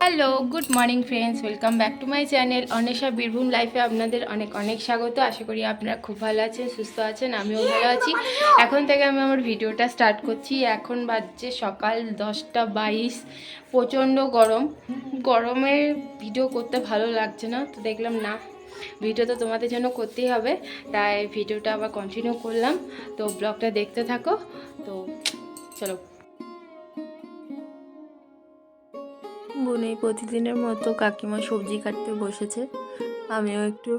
Hello, good morning friends, welcome back to my channel Anwesha Birbhum লাইফে আপনাদের অনেক অনেক স্বাগত। আশা করি আপনারা খুব ভালো আছেন, সুস্থ আছেন, আমিও ভালো আছি। এখন থেকে আমি আমার ভিডিওটা স্টার্ট করছি। এখন বাজছে সকাল 10:22। প্রচণ্ড গরম, গরমে ভিডিও করতে ভালো লাগছে না, তো দেখলাম না, ভিডিও তো তোমাদের জন্য করতেই হবে, তাই ভিডিওটা আবার কন্টিনিউ করলাম। তো ব্লগটা দেখতে থাকো। তো চলো। বোনেই প্রতিদিনের মতো কাকিমা সবজি কাটতে বসেছে, আমিও একটু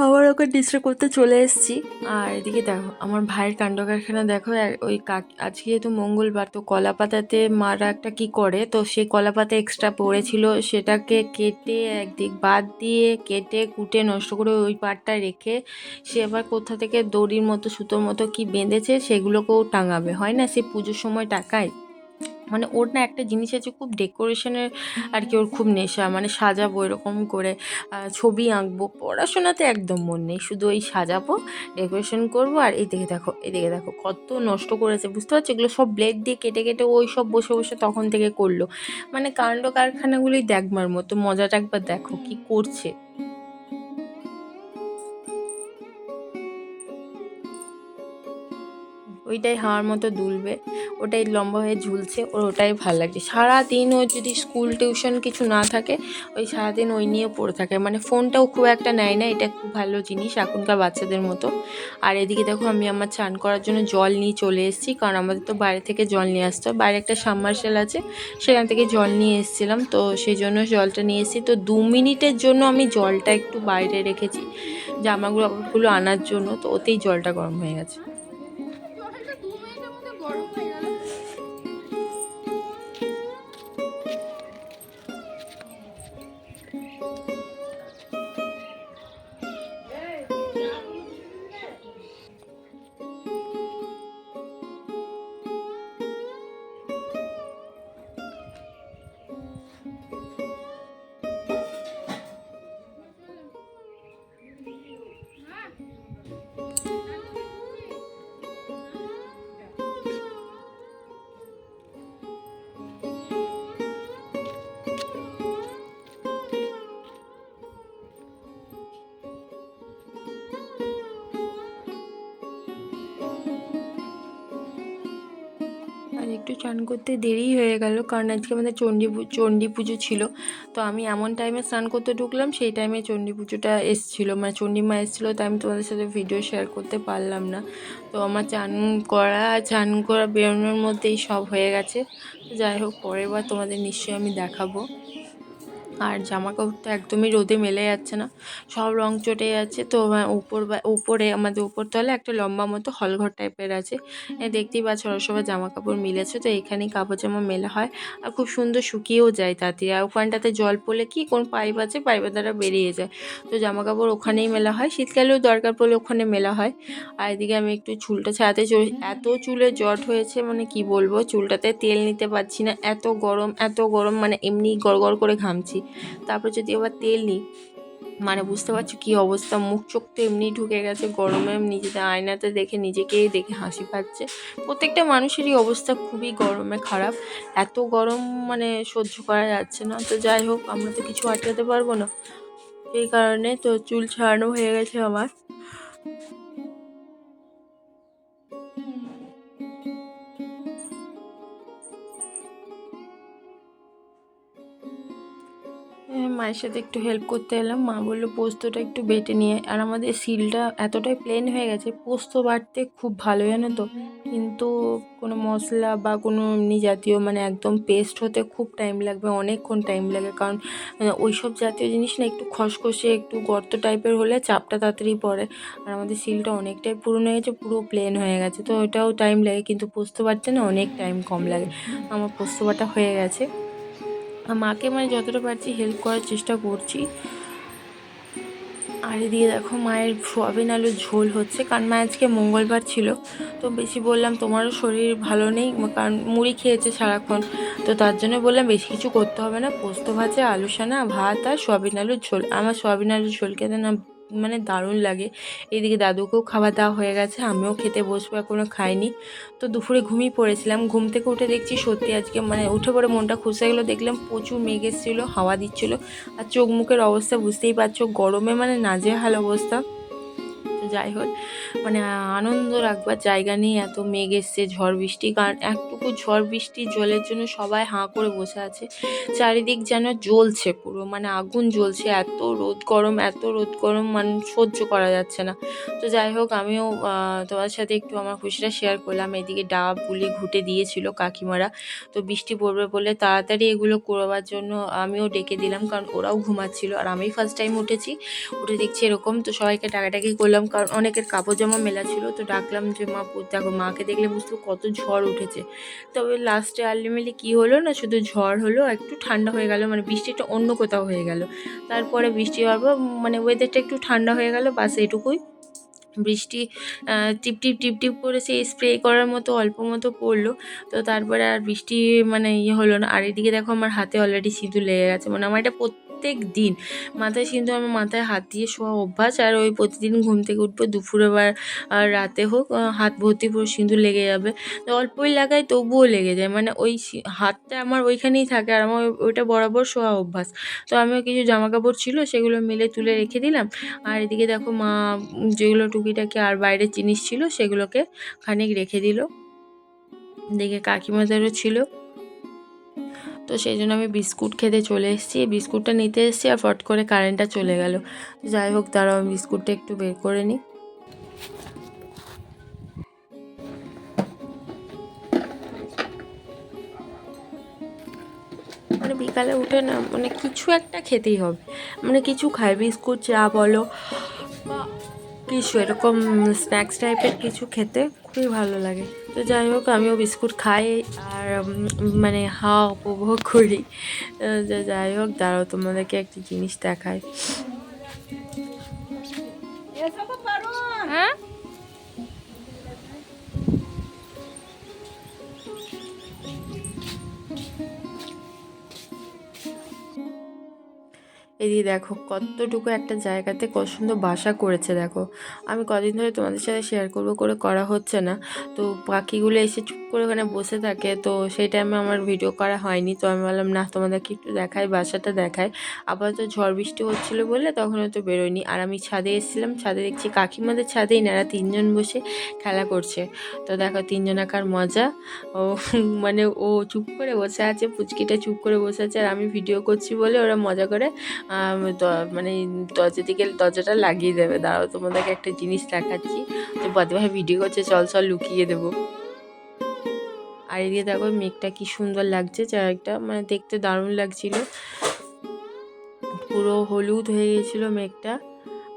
আমার ওকে ডিস্টার্ব করতে চলে এসেছি। আর এদিকে দেখো আমার ভাইয়ের কাণ্ড কারখানা দেখো। ওই আজকে যেহেতু মঙ্গলবার, তো কলা পাতাতে মারা একটা কি করে, তো সেই কলা পাতা এক্সট্রা পড়েছিল, সেটাকে কেটে একদিক বাদ দিয়ে কেটে কুটে নষ্ট করে ওই পাটটা রেখে সে আবার কোথা থেকে দড়ির মতো সুতোর মতো কি বেঁধেছে, সেগুলোকেও টাঙাবে, হয় না, সে পুজোর সময় টাকায়। মানে ওর না একটা জিনিস আছে, খুব ডেকোরেশনের আর কি, ওর খুব নেশা, মানে সাজাবো এরকম করে, ছবি আঁকবো, পড়াশোনাতে একদম মন নেই, শুধু ওই সাজাবো, ডেকোরেশন করবো। আর এদিকে দেখো, এদিকে দেখো কত নষ্ট করেছে, বুঝতে পারছো, এগুলো সব ব্লেড দিয়ে কেটে কেটে ওই সব বসে বসে তখন থেকে করলো। মানে কাণ্ড কারখানাগুলোই দেখবার মতো, মজাটা একবার দেখো কি করছে। ওইটাই হাওয়ার মতো দুলবে, ওটাই লম্বা হয়ে ঝুলছে, ওর ওটাই ভালো লাগছে। সারাদিন ওর যদি স্কুল টিউশন কিছু না থাকে, ওই সারাদিন ওই নিয়ে পড়ে থাকে, মানে ফোনটাও খুব একটা নেয় না, এটা খুব ভালো জিনিস এখনকার বাচ্চাদের মতো। আর এদিকে দেখো আমি আমার চান করার জন্য জল নিয়ে চলে এসেছি, কারণ আমাদের তো বাইরে থেকে জল নিয়ে আসতে হয়, বাইরে একটা সাবমার্সেল আছে, সেখান থেকে জল নিয়ে এসেছিলাম, তো সেই জন্য জলটা নিয়ে এসেছি। তো 2 মিনিটের জন্য আমি জলটা একটু বাইরে রেখেছি জামাগুলো আনার জন্য, তো ওতেই জলটা গরম হয়ে গেছে। আর একটু চান করতে দেরি হয়ে গেল, কারণ আজকে আমাদের চণ্ডী পুজো ছিল। তো আমি এমন টাইমে স্নান করতে ঢুকলাম, সেই টাইমে চণ্ডী পুজোটা এসেছিলো, মানে চণ্ডীমা এসেছিলো, তাই আমি তোমাদের সাথে ভিডিও শেয়ার করতে পারলাম না। তো আমার চান করা বেরোনোর মধ্যেই সব হয়ে গেছে। যাই হোক, পরের বার তোমাদের নিশ্চয়ই আমি দেখাবো। আর জামা কাপড় তো একদমই রোদে মেলে যাচ্ছে না, সব রং চটে যাচ্ছে। তো উপরে আমাদের উপরতলে একটা লম্বা মতো হলঘর টাইপের আছে, দেখতেই পাচ্ছ, ওরা সবাই জামা কাপড় মিলেছে, তো এখানেই কাপড় জামা মেলা হয়। আর খুব সুন্দর শুকিয়েও যায় তাড়াতাড়ি। আর ওখানটাতে জল পড়লে কি কোন পাইপ আছে, পাইপের দ্বারা বেরিয়ে যায়, তো জামা কাপড় ওখানেই মেলা হয়, শীতকালেও দরকার পড়লে ওখানে মেলা হয়। আর এদিকে আমি একটু চুলটা ছাড়াতে চলে, এত চুলে জট হয়েছে, মানে কি বলবো, চুলটাতে তেল নিতে পারছি না, এত গরম এত গরম, মানে এমনি গড়গড় করে ঘামছি, তারপর যদি আবার তেল নিই, মানে বুঝতে পারছো কি অবস্থা, মুখ চোখ তো এমনি ঢুকে গেছে গরমে, নিজেদের আয়নাতে দেখে নিজেকেই দেখে হাসি পাচ্ছে। প্রত্যেকটা মানুষেরই অবস্থা খুবই গরমে খারাপ, এত গরম মানে সহ্য করা যাচ্ছে না। তো যাই হোক, আমরা তো কিছু আটকাতে পারবো না, সেই কারণে তো চুল ছাড়ানো হয়ে গেছে আমার। মায়ের সাথে একটু হেল্প করতে এলাম, মা বললো পোস্তটা একটু বেটে নিয়ে। আর আমাদের শিলটা এতটাই প্লেন হয়ে গেছে, পোস্ত বাটতে খুব ভালো, জানো তো, কিন্তু কোনো মশলা বা কোনো এমনি জাতীয় মানে একদম পেস্ট হতে খুব টাইম লাগবে, অনেকক্ষণ টাইম লাগে, কারণ ওই সব জাতীয় জিনিস না একটু খসখসে একটু গর্ত টাইপের হলে চাপটা তাড়াতাড়ি পড়ে। আর আমাদের শিলটা অনেকটাই পুরনো হয়ে গেছে, পুরো প্লেন হয়ে গেছে, তো ওটাও টাইম লাগে, কিন্তু পোস্ত বাটতে না অনেক টাইম কম লাগে। আমার পোস্ত বাটা হয়ে গেছে, মাকে মানে যতটা পারছি হেল্প করার চেষ্টা করছি। আর এদিকে দেখো মায়ের সোয়াবিন আলুর ঝোল হচ্ছে, কারণ মা আজকে মঙ্গলবার ছিল, তো বেশি বললাম তোমারও শরীর ভালো নেই, কারণ মুড়ি খেয়েছে সারাক্ষণ, তো তার জন্য বললাম বেশি কিছু করতে হবে না, পোস্ত ভাজা, আলু সানা, ভাত আর সোয়াবিন আলুর ঝোল। আমার সোয়াবিন আলুর ঝোল খেতে না মানে দারুণ লাগে। এইদিকে দাদুকেও খাওয়া দাওয়া হয়ে গেছে, আমিও খেতে বসবো, এখনও খাইনি। তো দুপুরে ঘুমিয়ে পড়েছিলাম, ঘুম থেকে উঠে দেখছি সত্যি আজকে মানে উঠে পড়ে মনটা খুশি হয়ে গেলো, দেখলাম প্রচুর মেঘ এসেছিলো, হাওয়া দিচ্ছিলো। আর চোখ মুখের অবস্থা বুঝতেই পারছো, গরমে মানে নাজেহাল অবস্থা। তো যাই হোক মানে আনন্দ রাখবার জায়গা নেই, এত মেঘ এসছে, ঝড় বৃষ্টি, কারণ একটুকু ঝড় বৃষ্টি জলের জন্য সবাই হাঁ করে বসে আছে। চারিদিক যেন জ্বলছে পুরো, মানে আগুন জ্বলছে, এত রোদ গরম মানে সহ্য করা যাচ্ছে না। তো যাই হোক আমিও তোমার সাথে একটু আমার খুশিটা শেয়ার করলাম। এদিকে ডাব পুলি ঘুটে দিয়েছিল কাকিমারা, তো বৃষ্টি পড়বে বলে তাড়াতাড়ি এগুলো করবার জন্য আমিও ডেকে দিলাম, কারণ ওরাও ঘুমাচ্ছিল আর আমি ফার্স্ট টাইম উঠেছি। উঠে দেখছি এরকম, তো সবাইকে ডাকাডাকি করলাম, কারণ অনেকের কাপড় জামা মেলা ছিল। তো ডাকলাম যে মা দেখো, মাকে দেখলে বুঝতে কত ঝড় উঠেছে। তবে লাস্টে আলটিমেটলি কী হলো না, শুধু ঝড় হলো, একটু ঠান্ডা হয়ে গেল, মানে বৃষ্টিটা অন্য কোথাও হয়ে গেল। তারপরে বৃষ্টি হওয়ার পর মানে ওয়েদারটা একটু ঠান্ডা হয়ে গেল, বাস এটুকুই। বৃষ্টি টিপ টিপ টিপ টিপ করে সেই স্প্রে করার মতো অল্প মতো পড়লো। তো তারপরে আর বৃষ্টি মানে হলো না। আর এদিকে দেখো আমার হাতে অলরেডি সিঁদুর লেগে গেছে, মানে আমার এটা প্রত্যেক দিন মাথায় সিঁদুর, আমার মাথায় হাত দিয়ে শোয়া অভ্যাস। আর ওই প্রতিদিন ঘুম থেকে উঠবো, দুপুরে বা রাতে হোক, হাত ভর্তি পুরো সিঁদুর লেগে যাবে। তো অল্পই লাগাই তবুও লেগে যায়, মানে ওই হাতটা আমার ওইখানেই থাকে, আর আমার ওইটা বরাবর শোয়া অভ্যাস। তো আমিও কিছু জামা কাপড় ছিল সেগুলো মেলে তুলে রেখে দিলাম। আর এদিকে দেখো মা যেগুলো টুকিটাকি আর বাইরের জিনিস ছিল সেগুলোকে খানিক রেখে দিল। দেখে কাকিমাদেরও ছিল, তো সেই জন্য আমি বিস্কুট খেতে চলে এসেছি। বিস্কুটটা নিতে এসেছি আর ফট করে কারেন্টটা চলে গেল। যাই হোক দাঁড়াও, আমি বিস্কুটটা একটু বের করে নিই। মানে বিকালে উঠে না মানে কিছু একটা খেতেই হবে, মানে কিছু খাই, বিস্কুট চা বলো বা কিছু এরকম স্ন্যাক্স টাইপের কিছু খেতে খুবই ভালো লাগে। তো যাই হোক আমিও বিস্কুট খাই আর মানে হাওয়া উপভোগ করি। যাই হোক দাঁড়াও, তোমাদেরকে একটি জিনিস দেখাই। হ্যাঁ এদিকে দেখো কতটুকু একটা জায়গাতে কত সুন্দর বাসা করেছে দেখো। আমি কদিন ধরে তোমাদের সাথে শেয়ার করবো করে করা হচ্ছে না, তো পাখিগুলো এসে চুপ করে ওখানে বসে থাকে, তো সেই টাইমে আমার ভিডিও করা হয়নি। তো আমি বললাম না তোমাদেরকে একটু দেখাই, বাসাটা দেখাই। আপাতত ঝড় বৃষ্টি হচ্ছিলো বলে তখন হয়তো বেরোয়নি। আর আমি ছাদে এসেছিলাম, ছাদে দেখছি কাকিমাদের ছাদেই নারা তিনজন বসে খেলা করছে। তো দেখো তিনজন একার মজা। ও মানে ও চুপ করে বসে আছে, পুচকিটা চুপ করে বসে আছে, আর আমি ভিডিও করছি বলে ওরা মজা করে মানে দরজাটা লাগিয়ে দেবে। দাঁড়াও তোমাদেরকে একটা জিনিস দেখাচ্ছি, তো বদভাই ভিডিও করছে, চল চল লুকিয়ে দেবো। আর এদিকে দেখো মেঘটা কি সুন্দর লাগছে, চারটা মানে দেখতে দারুণ লাগছিল, পুরো হলুদ হয়ে গেছিলো মেঘটা।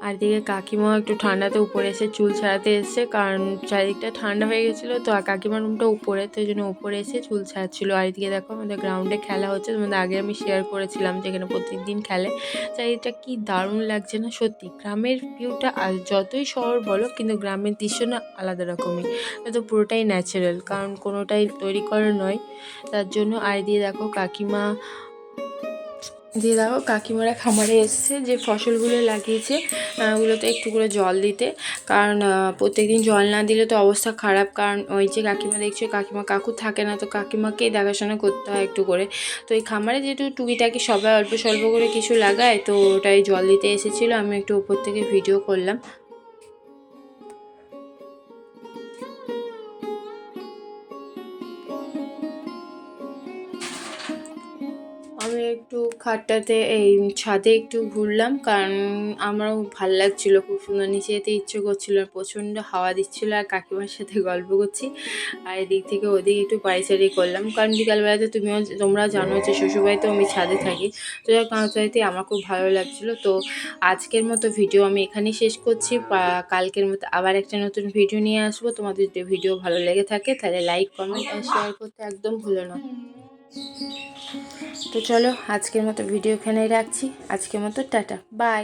আর এদিকে কাকিমাও একটু ঠান্ডাতে উপরে এসে চুল ছাড়াতে এসছে, কারণ চারিদিকটা ঠান্ডা হয়ে গেছিলো। তো কাকিমার রুমটা উপরে, তো এই জন্য উপরে এসে চুল ছাড়াচ্ছিলো। আর এদিকে দেখো আমাদের গ্রাউন্ডে খেলা হচ্ছে, তোমাদের আগে আমি শেয়ার করেছিলাম যেখানে প্রত্যেকদিন খেলে। চারিদিকটা কি দারুণ লাগছে না সত্যি, গ্রামের ভিউটা আর যতই শহর বলো কিন্তু গ্রামের দৃশ্য না আলাদা রকমই, তো পুরোটাই ন্যাচারাল, কারণ কোনোটাই তৈরি করা নয় তার জন্য। আর দিয়ে দেখো কাকিমারা খামারে এসছে, যে ফসলগুলো লাগিয়েছে ওগুলোতে একটু করে জল দিতে, কারণ প্রত্যেকদিন জল না দিলে তো অবস্থা খারাপ। কারণ ওই যে কাকিমা দেখছো, কাকু থাকে না, তো কাকিমাকেই দেখাশোনা করতে হয় একটু করে। তো এই খামারে যেহেতু টুকিটাকি সবাই অল্প স্বল্প করে কিছু লাগায়, তো ওটাই জল দিতে এসেছিলো, আমি একটু উপর থেকে ভিডিও করলাম। আমি একটু খাটটাতে এই ছাদে একটু ঘুরলাম, কারণ আমারও ভাল লাগছিলো, খুব সুন্দর নিচে যেতে ইচ্ছে করছিলো, আর প্রচণ্ড হাওয়া দিচ্ছিলো, আর কাকিমার সাথে গল্প করছি। আর এদিক থেকে ওদিকে একটু পাইচারি করলাম, কারণ বিকালবেলাতে তোমরা জানো যে শ্বশুরবাড়িতেও আমি ছাদে থাকি। তো যাই কাঁচাইতে আমার খুব ভালো লাগছিলো। তো আজকের মতো ভিডিও আমি এখানেই শেষ করছি, কালকের মতো আবার একটা নতুন ভিডিও নিয়ে আসবো। তোমাদের যদি ভিডিও ভালো লেগে থাকে তাহলে লাইক কমেন্ট আর শেয়ার করতে একদম ভুলো না। তো চলো আজকের মতো ভিডিও এখানেই রাখছি, আজকের মতো টাটা বাই।